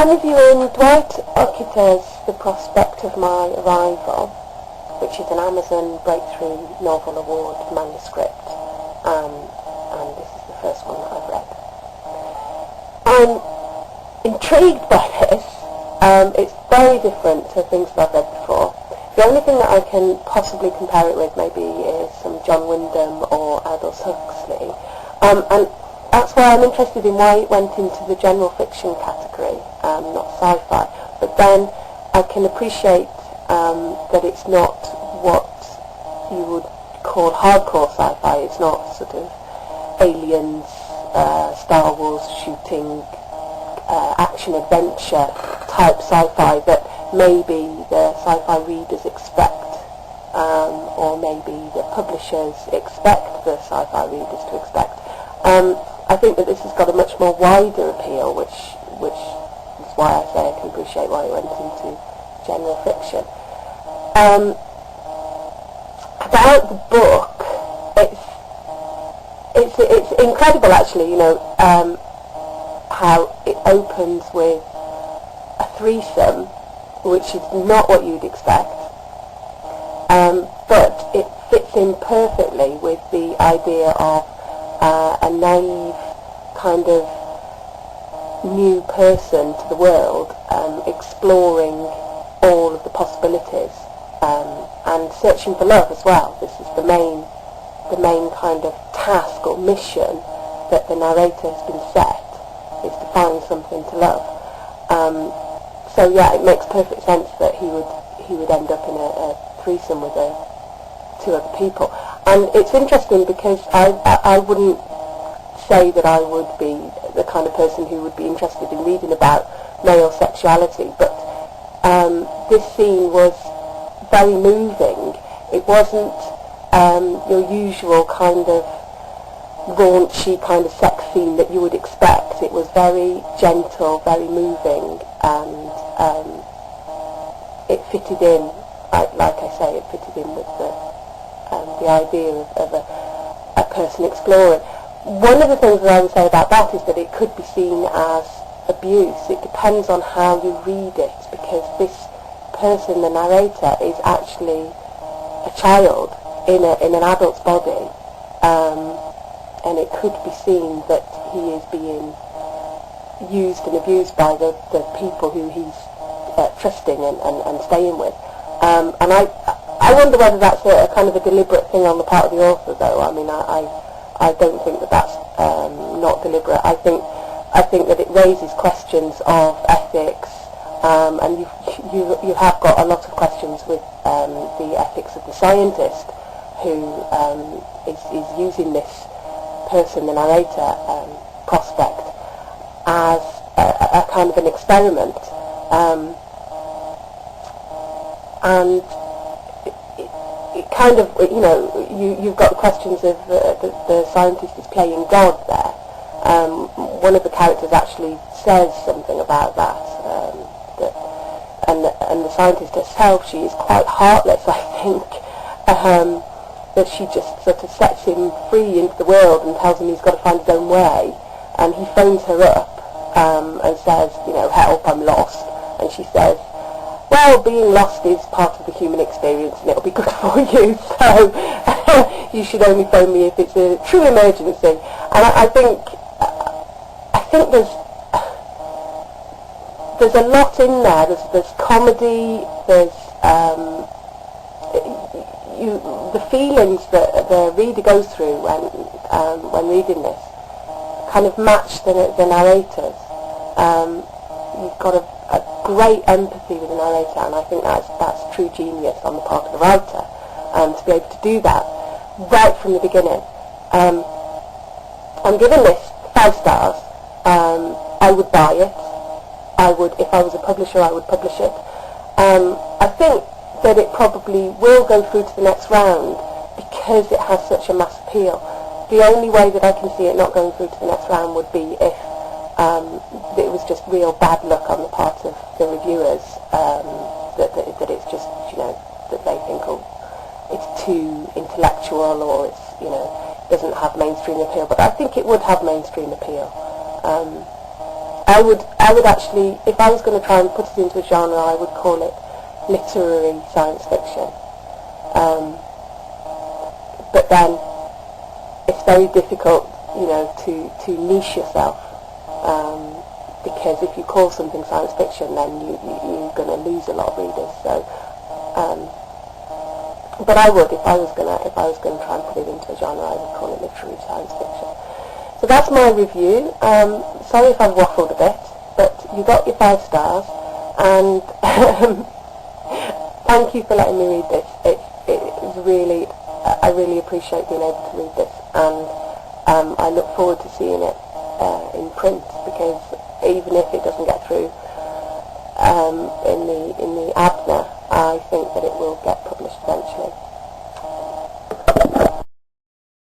I'm reviewing Dwight Okita's The Prospect of My Arrival, which is an Amazon Breakthrough Novel Award manuscript, and this is the first one that I've read. I'm intrigued by this. It's very different to things that I've read before. The only thing that I can possibly compare it with maybe is some John Wyndham or Aldous Huxley, and that's why I'm interested in why it went into the general fiction category, not sci-fi. But then I can appreciate that it's not what you would call hardcore sci-fi. It's not sort of aliens, Star Wars shooting, action-adventure type sci-fi that maybe the sci-fi readers expect, or maybe the publishers expect the sci-fi readers to expect. I think that this has got a much more wider appeal, which is why I say I can appreciate why it went into general fiction. About the book, it's incredible actually, how it opens with a threesome, which is not what you'd expect, but it fits in perfectly with the idea of a naive kind of new person to the world, exploring all of the possibilities, and searching for love as well. This is the main kind of task or mission that the narrator has been set, is to find something to love. So yeah, it makes perfect sense that he would end up in a threesome with two other people. And it's interesting because I wouldn't say that I would be the kind of person who would be interested in reading about male sexuality, but this scene was very moving. It wasn't your usual kind of raunchy kind of sex scene that you would expect. It was very gentle, very moving, and it fitted in, like I say, it fitted in with the idea of a person exploring. One of the things that I would say about that is that it could be seen as abuse. It depends on how you read it, because this person, the narrator, is actually a child in an adult's body, and it could be seen that he is being used and abused by the people who he's trusting and staying with. And I wonder whether that's a kind of a deliberate thing on the part of the author, though. I mean, I don't think that that's not deliberate. I think that it raises questions of ethics, and you have got a lot of questions with the ethics of the scientist who is using this person, the narrator, Prospect, as a kind of an experiment, and it kind of, you've got the questions of the scientist is playing God there. One of the characters actually says something about that, and the scientist herself, she is quite heartless, I think, that she just sort of sets him free into the world and tells him he's got to find his own way, and he phones her up and says, help, I'm lost, and she says, well, being lost is part of the human experience and it'll be good for you, so you should only phone me if it's a true emergency. And I think there's a lot in there. There's comedy, there's the feelings that the reader goes through when reading this kind of match the narrators. You've got a great empathy with the narrator, and I think that's true genius on the part of the writer, to be able to do that right from the beginning. I'm giving this 5 stars. I would buy it. If I was a publisher, I would publish it. I think that it probably will go through to the next round because it has such a mass appeal. The only way that I can see it not going through to the next round would be if it was just real bad luck on the part of the reviewers, that it's just, that they think, it's too intellectual, or it's, doesn't have mainstream appeal. But I think it would have mainstream appeal. I would actually, if I was going to try and put it into a genre, I would call it literary science fiction. But then it's very difficult, to niche yourself, because if you call something science fiction, then you're going to lose a lot of readers. So, but I would, if I was going to try and put it into a genre, I would call it literary science fiction. So that's my review. Sorry if I've waffled a bit, but you got your 5 stars, and thank you for letting me read this. It's really, I really appreciate being able to read this, and I look forward to seeing it in print, because even if it doesn't get through in the ABNA, I think that it will get published eventually.